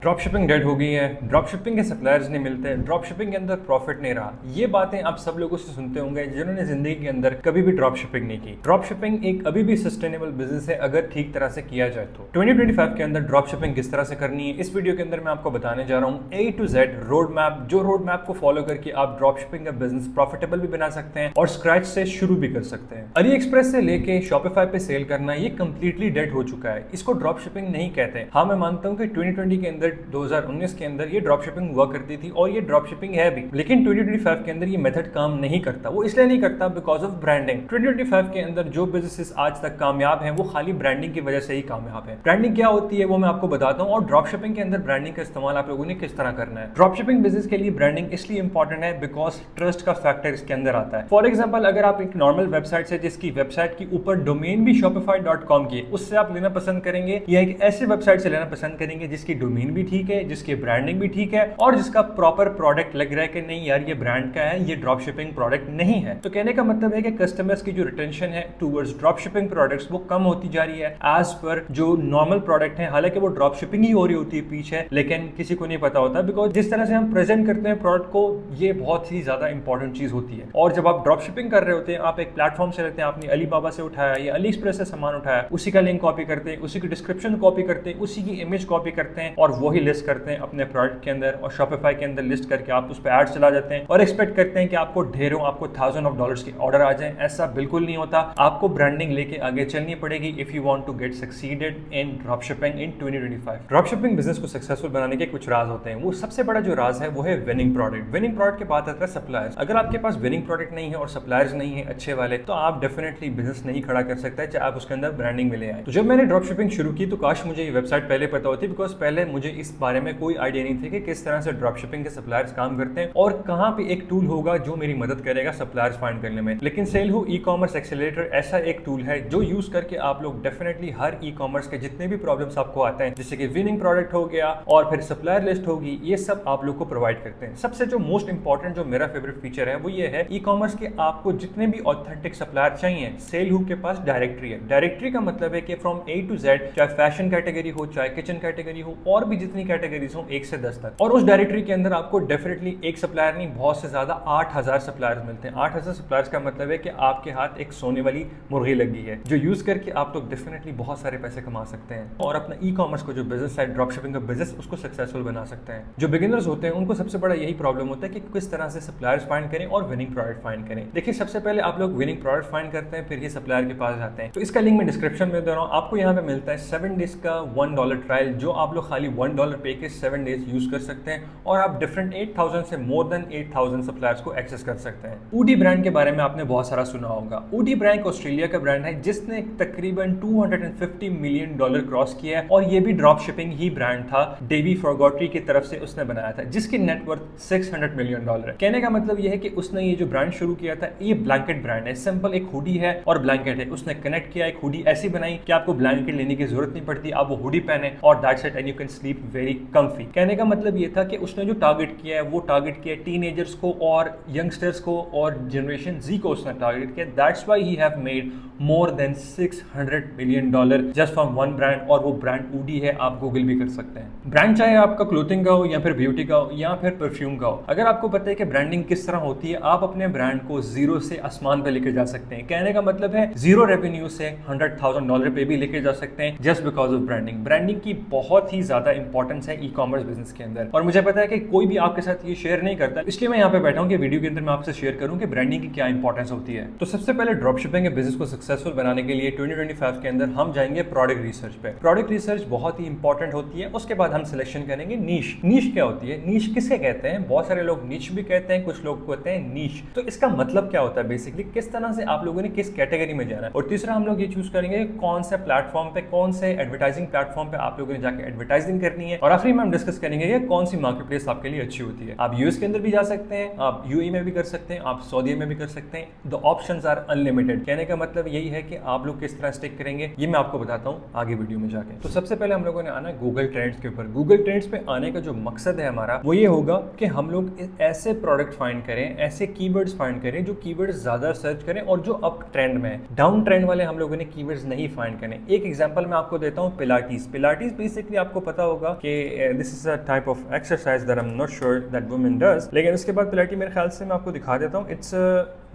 Drop shipping dead हो गई है, ड्रॉप शिपिंग के सप्लायर्स नहीं मिलते, ड्रॉप शिपिंग के अंदर प्रॉफिट नहीं रहा। ये बातें आप सब लोगों से सुनते होंगे जिन्होंने जिंदगी के अंदर कभी भी ड्रॉप शिपिंग नहीं की। ड्रॉप शिपिंग एक अभी भी सस्टेनेबल बिजनेस है अगर ठीक तरह से किया जाए तो। 2025 के अंदर ड्रॉप शिपिंग किस तरह से करनी है इस वीडियो के अंदर मैं आपको बताने जा रहा हूँ A to Z road map, जो रोड मैप को फॉलो करके आप ड्रॉप शिपिंग का बिजनेस प्रॉफिटेबल भी बना सकते हैं और स्क्रैच से शुरू भी कर सकते हैं। अली एक्सप्रेस से लेके शॉपिफाई पे सेल करना ये कंप्लीटली डेड हो चुका है, इसको ड्रॉप शिपिंग नहीं कहते। हाँ, मैं मानता हूँ कि 2020 के अंदर 2019 के अंदर ये ड्रॉप शिपिंग हुआ करती थी और ये ड्रॉप शिपिंग है भी, लेकिन 2025 के अंदर ये मेथड काम नहीं करता। वो इसलिए नहीं करता बिकॉज ऑफ ब्रांडिंग। 2025 के अंदर जो बिजनेसेस आज तक कामयाब हैं वो खाली ब्रांडिंग की वजह से ही कामयाब है। ब्रांडिंग क्या होती है वो मैं आपको बताता हूँ और ड्रॉप शिपिंग के अंदर ब्रांडिंग का इस्तेमाल आप लोगों ने किस तरह करना है। ड्रॉप शिपिंग बिजनेस के लिए ब्रांडिंग इसलिए इंपॉर्टेंट है बिकॉज ट्रस्ट का फैक्टर इसके अंदर आता है। फॉर एग्जाम्पल, अगर आप एक नॉर्मल वेबसाइट से जिसकी वेबसाइट के ऊपर डोमेन भी shopify.com की उससे आप लेना पसंद करेंगे या एक ऐसे वेबसाइट से लेना पसंद करेंगे जिसकी डोमेन भी ठीक है, जिसकी ब्रांडिंग भी ठीक है और जिसका प्रॉपर प्रोडक्ट लग रहा है कि नहीं यार ये ब्रांड का है, ये ड्रॉप शिपिंग प्रोडक्ट नहीं है। तो कहने का मतलब है कि कस्टमर्स की जो रिटेंशन है टूवर्ड्स ड्रॉप शिपिंग प्रोडक्ट्स वो कम होती जा रही है एज पर जो नॉर्मल प्रोडक्ट है। हालांकि वो ड्रॉप शिपिंग ही हो रही होती है पीछे, लेकिन किसी को नहीं पता होता बिकॉज जिस तरह से हम प्रेजेंट करते हैं प्रोडक्ट को ये बहुत ही ज्यादा इंपॉर्टेंट चीज होती है। और जब आप ड्रॉप शिपिंग कर रहे होते हैं, आप एक प्लेटफॉर्म से लेते हैं, आपने अलीबाबा से उठाया या अली एक्सप्रेस से सामान उठाया, उसी का लिंक कॉपी करते हैं, उसी की डिस्क्रिप्शन कॉपी करते हैं, उसी की इमेज कॉपी करते हैं और वही लिस्ट करते हैं अपने प्रोडक्ट के अंदर और शॉपिफाई के अंदर लिस्ट करके आप उस पर एड चला जाते हैं और एक्सपेक्ट करते हैं कि आपको ढेरों, आपको $1000 के ऑर्डर आ जाएं। ऐसा बिल्कुल नहीं होता। आपको ब्रांडिंग लेके आगे चलनी पड़ेगी if you want to get succeeded in drop shipping in 2025। Drop shipping business को सक्सेसफुल बनाने के कुछ राज होते हैं। वो सबसे बड़ा जो राज है वो है विनिंग प्रोडक्ट। विनिंग प्रोडक्ट के बाद आता है सप्लायर्स। अगर आपके पास विनिंग प्रोडक्ट नहीं है और सप्लायर्स नहीं है अच्छे वाले, तो आप डेफिनेटली बिजनेस नहीं खड़ा कर सकते चाहे आप उसके अंदर ब्रांडिंग में ले आए। तो जब मैंने ड्रॉप शिपिंग शुरू की तो काश मुझे ये वेबसाइट पहले पता होती, बिकॉज पहले मुझे इस बारे में कोई आइडिया नहीं थी कि किस तरह से ड्रॉप शिपिंग के सप्लायर्स काम करते हैं और कहां पे एक टूल होगा जो मेरी मदद करेगा सप्लायर्स फाइंड करने में। लेकिन सेलहू ई कॉमर्स एक्सेलरेटर ऐसा एक टूल है जो यूज करके आप लोग डेफिनेटली हर ई कॉमर्स के जितने भी प्रॉब्लम्स आपको आते हैं, जैसे कि विनिंग प्रोडक्ट हो गया और फिर सप्लायर लिस्ट होगी, ये सब आप लोग को प्रोवाइड करते हैं। सबसे जो मोस्ट इंपॉर्टेंट जो मेरा फेवरेट फीचर है वो ये है ई कॉमर्स के आपको जितने भी ऑथेंटिक सप्लायर चाहिए सेलहू के पास डायरेक्टरी है। डायरेक्टरी का मतलब है कि फ्रॉम A to Z, चाहे फैशन कैटेगरी हो, चाहे किचन कैटेगरी हो और भी जितनी कैटेगरीज हो 1 से 10 तक, और उस डायरेक्टरी के अंदर आपको डेफिनेटली एक सप्लायर नहीं बहुत से ज्यादा 8000 सप्लायर्स मिलते हैं। 8000 सप्लायर्स का मतलब है कि आपके हाथ एक सोने वाली मुर्गी लग गई है जो यूज करके आप लोग डेफिनेटली बहुत सारे पैसे कमा सकते हैं और अपना ई कॉमर्स को जो बिजनेस है ड्रॉप शिपिंग का बिजनेस उसको सक्सेसफुल बना सकते हैं। जो बिगिनर्स होते हैं उनको सबसे बड़ा यही प्रॉब्लम होता है कि किस तरह से सप्लायर्स फाइंड करें और विनिंग प्रोडक्ट फाइंड करें। देखिए, सबसे पहले आप लोग विनिंग प्रोडक्ट फाइंड करते हैं, फिर ये सप्लायर के पास जाते हैं। तो इसका लिंक मैं डिस्क्रिप्शन में दे रहा हूँ। आपको यहाँ पे मिलता है 7 डेज का $1 ट्रायल जो आप लोग खाली $1 पे के 7 डेज यूज कर सकते हैं और आप डिफरेंट 8000 से मोर देन 8000 सप्लायर्स को एक्सेस कर सकते हैं। ऊडी ब्रांड के बारे में आपने बहुत सारा सुना होगा। ऊडी ब्रांड ऑस्ट्रेलिया का ब्रांड है जिसने तकरीबन $250 मिलियन क्रॉस किया है और ये भी ड्रॉप शिपिंग ही ब्रांड था। डेवी फॉरगॉटरी की तरफ से उसने बनाया था जिसकी नेटवर्थ $600 मिलियन है। कहने का मतलब ये है कि उसने ये जो ब्रांड शुरू किया था ये ब्लैंकेट ब्रांड है। सिंपल एक हुडी है और ब्लैंकेट है, उसने कनेक्ट किया, एक हुडी ऐसी बनाई कि आपको ब्लैंकेट लेने की जरूरत नहीं पड़ती, आप वो हुडी पहने और that's it and you can sleep very comfy. कहने का मतलब ये था कि उसने जो टारगेट किया है वो टारगेट किया टीनेजर्स को और यंगस्टर्स को और जनरेशन जी को उसने टारगेट किया। That's why he have made more than $600 million just from one brand और वो ब्रांड ऊडी है। आप गूगल भी कर सकते हैं। ब्रांड चाहे आपका क्लोथिंग का हो या फिर ब्यूटी का हो या फिर परफ्यूम का हो, अगर आपको पता है कि ब्रांडिंग किस तरह होती है, आप अपने ब्रांड को जीरो से आसमान पे लेके जा सकते हैं। कहने का मतलब है जीरो रेवेन्यू से $100,000 पे भी लेके जा सकते हैं just because of branding. Branding की बहुत ही ज्यादा इंपॉर्टेंस है ई कॉमर्स बिजनेस के अंदर और मुझे पता है कि कोई भी आपके साथ ये शेयर नहीं करता, इसलिए मैं यहाँ पे बैठा हूँ कि वीडियो के अंदर मैं आपसे शेयर करूँ कि ब्रांडिंग की क्या इंपॉर्टेंस होती है। तो सबसे पहले ड्रॉप शिपिंग के बिजनेस को सक्सेसफुल बनाने के लिए 2025 के अंदर हम जाएंगे प्रोडक्ट रिसर्च पे। प्रोडक्ट रिसर्च बहुत ही इंपॉर्टेंट होती है। उसके बाद हम सिलेक्शन करेंगे नीश। नीश क्या होती है? नीश किसे कहते हैं? बहुत सारे लोग निच भी कहते हैं, कुछ लोग कहते हैं नीश। तो इसका मतलब क्या होता है बेसिकली, किस तरह से आप लोगों ने किस कैटेगरी में जाना है। और तीसरा हम लोग ये चूज करेंगे कौन से प्लेटफॉर्म पे, कौन से एडवर्टाइजिंग प्लेटफॉर्म पे आप लोगों ने जाकर एडवर्टाइजिंग करनी है। और आखिरी में हम डिस्कस करेंगे कि कौन सी मार्केट प्लेस आपके लिए अच्छी होती है। आप यूएस के अंदर भी जा सकते हैं, आप यूएई में भी कर सकते हैं, आप सऊदी में भी कर सकते हैं। The options are unlimited. कहने का मतलब यही है कि आप लोग किस तरह स्टिक करेंगे ये मैं आपको बताता हूँ आगे वीडियो में जाके। तो सबसे पहले हम लोगों ने आना गूगल ट्रेंड्स के ऊपर। गूगल ट्रेंड्स पे आने का जो मकसद है हमारा वो ये होगा कि हम लोग ऐसे प्रोडक्ट फाइंड करें, ऐसे कीवर्ड्स फाइंड करें जो कीवर्ड्स ज्यादा सर्च करें और जो अप ट्रेंड में है। डाउन ट्रेंड वाले हम लोगों ने कीवर्ड्स नहीं फाइंड करने। एक एग्जांपल मैं आपको देता हूँ, पिलाटीज। पिलाटीज बेसिकली आपको पता होगा होगा कि this is a type of exercise that I am not sure that women does. लेकिन उसके बाद पिलाटी मेरे ख्याल से मैं आपको दिखा देता हूँ। It's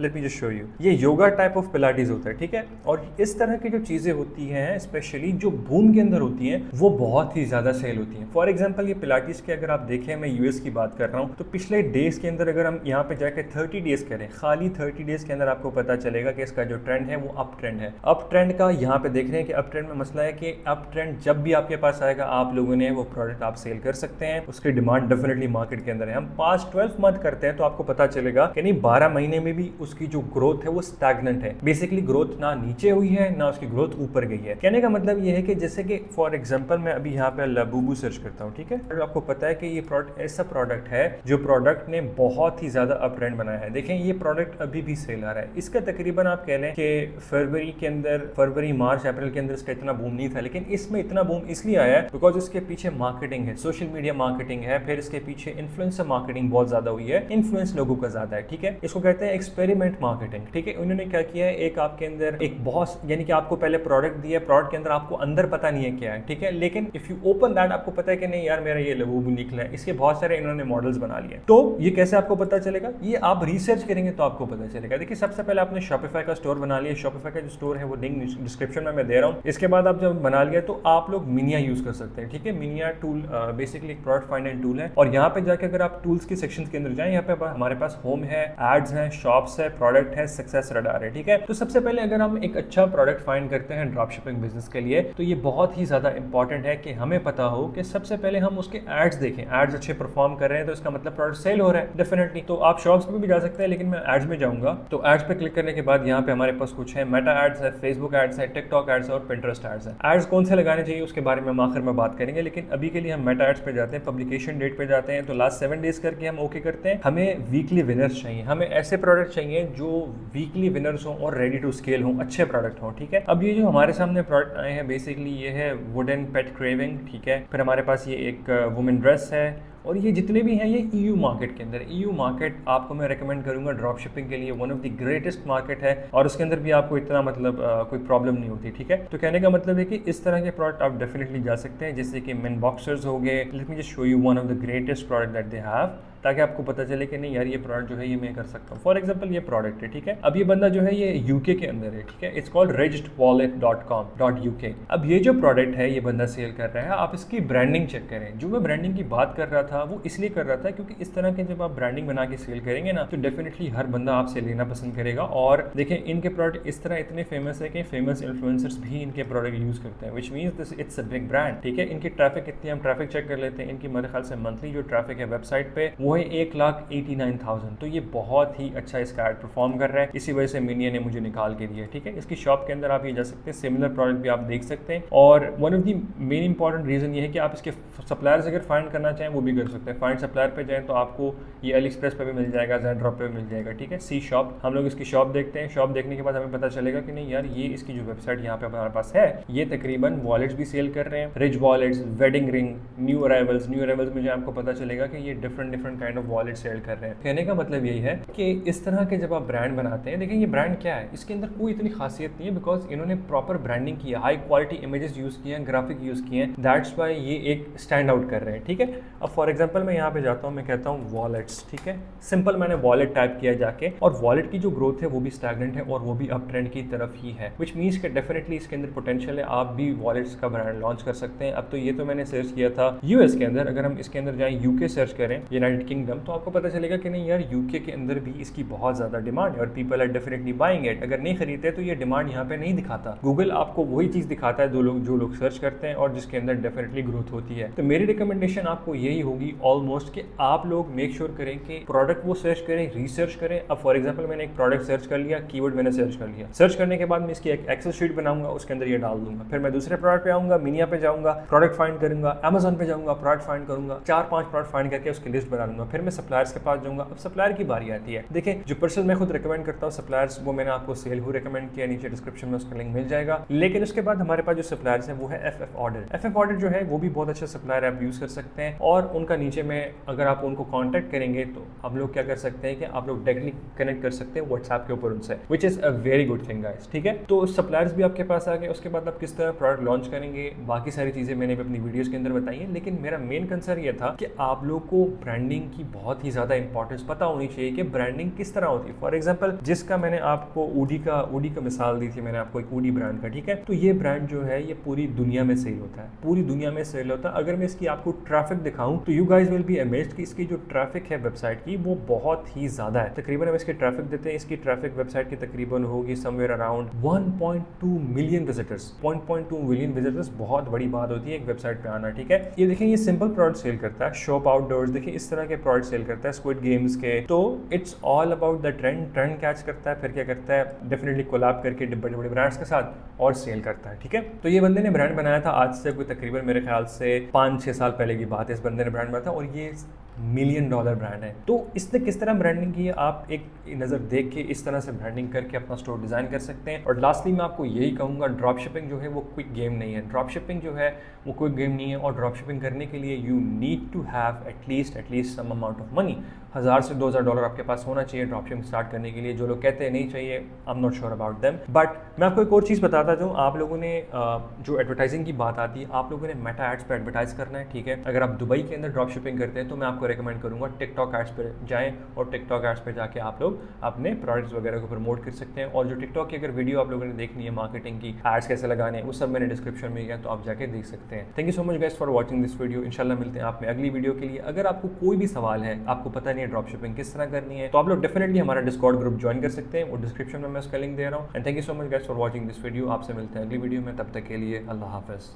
let me just show you, ये योगा टाइप ऑफ पिलाटीज होता है, ठीक है। और इस तरह की जो चीज़ें होती हैं स्पेशली जो बूम के अंदर होती हैं वो बहुत ही ज़्यादा सेल होती हैं। फॉर एग्जांपल ये पिलाटीज के अगर आप देखें, मैं यूएस की बात कर रहा हूँ, तो पिछले डेज के अंदर अगर हम यहाँ पे जाके 30 डेज करें, खाली 30 डेज के अंदर आपको पता चलेगा कि इसका जो ट्रेंड है वो अप ट्रेंड है। अप ट्रेंड का यहाँ पे देख रहे हैं कि अप ट्रेंड में मसला है कि अप ट्रेंड जब भी आपके पास आएगा आप लोगों ने वो प्रोडक्ट आप सेल कर सकते हैं, उसकी डिमांड डेफिनेटली मार्केट के अंदर है। हम पास्ट 12 मंथ करते हैं तो आपको पता चलेगा कि नहीं 12 महीने में भी उसकी जो ग्रोथ है वो स्टैग्नेंट है। बेसिकली ग्रोथ ना नीचे हुई है ना उसकी ग्रोथ ऊपर गई है। कहने का मतलब ये है कि जैसे कि फॉर एग्जांपल मैं अभी यहाँ पे लाबूबू सर्च करता हूँ, ठीक है। तो आपको पता है कि ये प्रोडक्ट ऐसा प्रोडक्ट है जो प्रोडक्ट ने बहुत ही ज्यादा अप ट्रेंड बनाया है। देखें ये प्रोडक्ट अभी भी सेल आ रहा है। इसका तकरीबन आप कह लें कि फरवरी के अंदर, फरवरी मार्च अप्रैल के अंदर इसका इतना बूम नहीं था, लेकिन इसमें इतना बूम इसलिए आया है बिकॉज इसके पीछे मार्केटिंग है, सोशल मीडिया मार्केटिंग है, फिर इसके पीछे इन्फ्लुएंसर मार्केटिंग बहुत ज्यादा हुई है, इन्फ्लुएंस लोगों का ज्यादा है, ठीक है। इसको कहते हैं एक्सपेरिमेंट मार्केटिंग, ठीक है। उन्होंने क्या किया है, एक आपके अंदर एक बहुत, यानी कि आपको पहले प्रोडक्ट दिया, प्रोडक्ट के अंदर आपको अंदर पता नहीं है क्या है, ठीक है, लेकिन इफ यू ओपन दैट आपको पता है कि नहीं यार मेरा ये लबूबू निकला है। इसके बहुत सारे इन्होंने मॉडल्स बना लिए। तो ये कैसे आपको पता चलेगा, ये आप रिसर्च करेंगे तो आपको पता चलेगा। देखिए सबसे पहले आपने शॉपिफाई का स्टोर बना लिया। शॉपिफाई का जो स्टोर है वो लिंक डिस्क्रिप्शन में मैं दे रहा हूँ। इसके बाद आप जब बना लिया तो आप लोग मिनिया यूज कर सकते हैं, ठीक है। मिनिया टूल बेसिकली एक प्रोडक्ट फाइंडिंग टूल है, और यहाँ पे जाकर अगर आप टूल्स के सेक्शन के अंदर जाएं, यहाँ पे हमारे पास होम है, एड्स है, शॉप्स है, प्रोडक्ट है, सक्सेस रडार है, ठीक है। तो सबसे पहले अगर हम एक अच्छा प्रोडक्ट फाइंड करते हैं ड्रॉप शिपिंग बिजनेस के लिए, तो ये बहुत ही ज्यादा इंपॉर्टेंट है कि हमें पता हो कि सबसे पहले हम उसके एड्स देखें। एड्स अच्छे परफॉर्म कर रहे हैं तो इसका मतलब प्रोडक्ट सेल हो रहा है डेफिनेटली। तो आप शॉप्स पे भी जा सकते हैं, लेकिन मैं एड्स में जाऊंगा। तो एड्स पे क्लिक करने के बाद यहाँ पे हमारे पास कुछ है, मेटा एड्स है, फेसबुक एड्स है, टिकटॉक एड्स है और पिंटरेस्ट एड्स है। एड्स कौन से लगाने चाहिए उसके बारे में हम आखिर में बात करेंगे, लेकिन अभी के लिए हम मेटा एड्स पे जाते हैं। पब्लिकेशन डेट पे जाते हैं तो लास्ट 7 डेज करके हम ओके करते हैं। हमें वीकली विनर्स चाहिए, हमें ऐसे प्रोडक्ट चाहिए जो वीकली विनर्स हों और रेडी टू स्केल हों, अच्छे प्रोडक्ट हों, ठीक है। अब ये जो हमारे सामने प्रोडक्ट आए हैं बेसिकली ये है वुडन पेट क्रेविंग, ठीक है। फिर हमारे पास ये एक वुमेन ड्रेस है, और ये जितने भी हैं ये EU मार्केट के अंदर। EU मार्केट आपको मैं रेकमेंड करूंगा ड्रॉप शिपिंग के लिए, one of the greatest market है, और उसके अंदर भी आपको इतना मतलब कोई प्रॉब्लम नहीं होती, ठीक है। तो कहने का मतलब है कि इस तरह के प्रोडक्ट आप डेफिनेटली जा सकते हैं, जैसे कि मेन बॉक्सर्स हो गए। Let me just show you one of the greatest product that they have, ताकि आपको पता चले कि नहीं यार ये प्रोडक्ट जो है ये मैं कर सकता हूँ। फॉर एग्जांपल ये प्रोडक्ट है, ठीक है। अब ये बंदा जो है ये यूके के अंदर है, ठीक है। It's called ridgedwallet.com.uk। अब ये जो प्रोडक्ट है ये बंदा सेल कर रहा है। आप इसकी ब्रांडिंग चेक करें। जो मैं ब्रांडिंग की बात कर रहा था वो इसलिए कर रहा था क्योंकि इस तरह के जब आप ब्रांडिंग बना के सेल करेंगे ना तो डेफिनेटली हर बंदा आपसे लेना पसंद करेगा। और देखें इनके प्रोडक्ट इस तरह इतने फेमस है कि फेमस इन्फ्लुएंसर्स भी इनके प्रोडक्ट यूज करते हैं, which means it's a big brand, ठीक है। इनकी ट्रैफिक कितनी, हम ट्रैफिक चेक कर लेते हैं। इनकी मेरे ख्याल से मंथली जो ट्रैफिक है वेबसाइट पे वो है 1,89,000। तो ये बहुत ही अच्छा इसका एड परफॉर्म कर रहा है, इसी वजह से मिनिया ने मुझे निकाल के दिया, ठीक है। इसकी शॉप के अंदर आप ये जा सकते हैं, सिमिलर प्रोडक्ट भी आप देख सकते हैं। और one of the main important reason ये है कि आप इसके सप्लायर्स अगर फाइंड करना चाहें वो भी कर सकते हैं। फाइंड सप्लायर पे जाएं तो आपको ये अलीएक्सप्रेस पे भी मिल जाएगा, ज़ेड्रॉप पे भी मिल जाएगा, ठीक है। सी शॉप, हम लोग इसकी शॉप देखते हैं। शॉप देखने के बाद हमें पता चलेगा कि नहीं यार ये इसकी जो वेबसाइट यहाँ पे हमारे पास है ये तकरीबन वॉलेट्स भी सेल कर रहे हैं, rich wallets, wedding ring, new arrivals में जो आपको पता चलेगा कि ये different kind of wallet sell कर रहे हैं। कहने का मतलब यही है कि इस तरह के जब आप ब्रांड बनाते हैं, देखिए ये ब्रांड क्या है, इसके अंदर कोई इतनी खासियत नहीं है बिकॉज इन्होंने प्रॉपर ब्रांडिंग किया, हाई क्वालिटी इमेजेस यूज किए हैं, ग्राफिक यूज किए हैं, दैट्स वाई ये एक स्टैंड आउट कर रहे हैं, ठीक है। अब फॉर एग्जांपल मैं यहाँ पे जाता हूँ, मैं कहता हूँ वॉलेट्स, ठीक है। सिंपल मैंने वॉलेट टाइप किया जाके, और वॉलेट की जो ग्रोथ है वो भी स्टैग्नेंट है और वो भी अप ट्रेंड की तरफ ही है, विच मीन्स कि डेफिनेटली इसके अंदर पोटेंशियल है, आप भी वॉलेट्स का ब्रांड लॉन्च कर सकते हैं। अब तो ये तो मैंने सर्च किया था यूएस के अंदर, अगर हम इसके अंदर जाएं यूके सर्च करें, यूनाइटेड किंगडम, तो आपको पता चलेगा कि नहीं यार यूके के अंदर भी इसकी बहुत ज़्यादा डिमांड है और people are definitely buying it. अगर नहीं खरीदते तो ये डिमांड यहाँ पे नहीं दिखाता, गूगल आपको वही चीज़ दिखाता है जो लोग सर्च करते हैं और जिसके अंदर डेफिनेटली ग्रोथ होती है। तो मेरी रिकमेंडेशन आपको यही होगी ऑलमोस्ट कि आप लोग मेक श्योर करें कि प्रोडक्ट वो सर्च करें, रिसर्च करें। अब फॉर एग्जाम्पल मैंने एक प्रोडक्ट सर्च कर लिया, कीवर्ड मैंने सर्च कर लिया, सर्च करने के बाद मैं इसकी एक एक्सेल शीट बनाऊंगा, उसके अंदर ये डाल दूंगा। फिर मैं दूसरे प्रोडक्ट पे आऊंगा, मिनिया पे जाऊंगा, प्रोडक्ट फाइंड करूंगा, अमेजोन पे जाऊंगा, प्रोडक्ट फाइंड करूंगा, 4-5 प्रोडक्ट फाइंड करके उसकी लिस्ट बना लूंगा। फिर मैं सप्लायर्स के पास जाऊंगा। अब सप्लायर की बारी आती है। देखिए जो पर्सन मैं खुद रिकमेंड करता हूँ सप्लायर्स, वो मैंने आपको सेल हु रिकमेंड किया, नीचे डिस्क्रिप्शन में उसका लिंक मिल जाएगा। लेकिन उसके बाद हमारे पास जो सप्लायर्स है वो है FF ऑर्डर। FF ऑर्डर जो है वो भी बहुत अच्छा सप्लायर आप यूज कर सकते हैं और उनका नीचे में अगर आप उनको कॉन्टैक्ट करेंगे तो हम लोग क्या कर सकते हैं कि आप लोग डायरेक्टली कनेक्ट कर सकते हैं व्हाट्सएप के ऊपर उनसे, which is a very good thing guys, ठीक है। तो सप्लायर्स भी आपके पास आ गए, उसके बाद आप किस तरह प्रोडक्ट लॉन्च करेंगे, बाकी सारी चीज़ें मैंने भी अपनी वीडियोज़ के अंदर बताई हैं। लेकिन मेरा मेन कंसर्न ये था कि आप लोग को ब्रांडिंग की बहुत ही ज़्यादा इंपॉर्टेंस पता होनी चाहिए कि ब्रांडिंग किस तरह होती है। फॉर एग्जाम्पल जिसका मैंने आपको ऊडी का मिसाल दी थी मैंने आपको, एक ऊडी ब्रांड का, ठीक है। तो ये ब्रांड जो है ये पूरी दुनिया में सेल होता है, पूरी दुनिया में सेल होता है। अगर मैं इसकी आपको ट्रैफिक दिखाऊं तो you guys will be amazed कि इसकी जो ट्रैफिक है वेबसाइट की वो बहुत ही ज़्यादा है। तकरीबन हम इसकी ट्रैफिक देते हैं, इसकी ट्रैफिक वेबसाइट की तकरीबन होगी somewhere around 1.2 million visitors. 1.2 million visitors बहुत बड़ी बात होती है एक वेबसाइट पे आना, ठीक है। ये देखिए ये सिंपल प्रोडक्ट सेल करता है, शॉप आउटडोर्स, देखिए इस तरह के प्रोडक्ट सेल करता है, स्क्विड गेम्स के। तो it's all about the trend catch करता है, फिर क्या करता है डेफिनेटली कोलैब करके बड़े बड़े ब्रांड्स के साथ और सेल करता है, ठीक है। तो ये बंदे ने ब्रांड बनाया था आज से कोई तकरीबन मेरे ख्याल से 5-6 साल पहले की बात है, इस बंदे ने ब्रांड बनाया था और ये $1 मिलियन ब्रांड है। तो इसने किस तरह ब्रांडिंग की है आप एक नज़र देख के इस तरह से ब्रांडिंग करके अपना स्टोर डिज़ाइन कर सकते हैं। और लास्टली मैं आपको यही कहूँगा, ड्रॉप शिपिंग जो है वो क्विक गेम नहीं है। ड्रॉप शिपिंग जो है वो क्विक गेम नहीं है और ड्रॉप शिपिंग करने के लिए you need to have at least some amount of money. $1000 से $2000 आपके पास होना चाहिए ड्रॉप शिपिंग स्टार्ट करने के लिए। जो लोग कहते हैं नहीं चाहिए, I am not sure about them. But मैं आपको एक और चीज़ बताता हूँ, आप लोगों ने जो एडवर्टाइजिंग की बात आती है, आप लोगों ने मेटा एड्स पर एडवर्टाइज करना है, ठीक है। अगर आप दुबई के अंदर ड्रॉप शिपिंग करते हैं तो मैं आपको रेकमेंड करूँगा टिकटॉक एड्स पर जाएँ और टिकटॉक एड्स पर जाके आप लोग अपने प्रोडक्ट्स वगैरह को प्रमोट कर सकते हैं। और जो टिकटॉक की अगर वीडियो आप लोगों ने देखनी है मार्केटिंग की, एड्स कैसे लगाने हैं, वो सब मैंने डिस्क्रिप्शन में दिया, तो आप जाके देख सकते हैं। Thank you so much guys for watching this video. इंशाल्लाह मिलते हैं आप में अगली वीडियो के लिए। अगर आपको कोई भी सवाल है, आपको पता नहीं है ड्रॉप शिपिंग किस तरह करनी है, तो आप लोग डेफिनेटली हमारा डिस्कॉर्ड ग्रुप ज्वाइन कर सकते हैं, वो डिस्क्रिप्शन में मैं उसका लिंक दे रहा हूँ। And thank you so much guys for watching this video. आपसे मिलते हैं अगली वीडियो में, तब तक के लिए अल्लाह हाफिज़।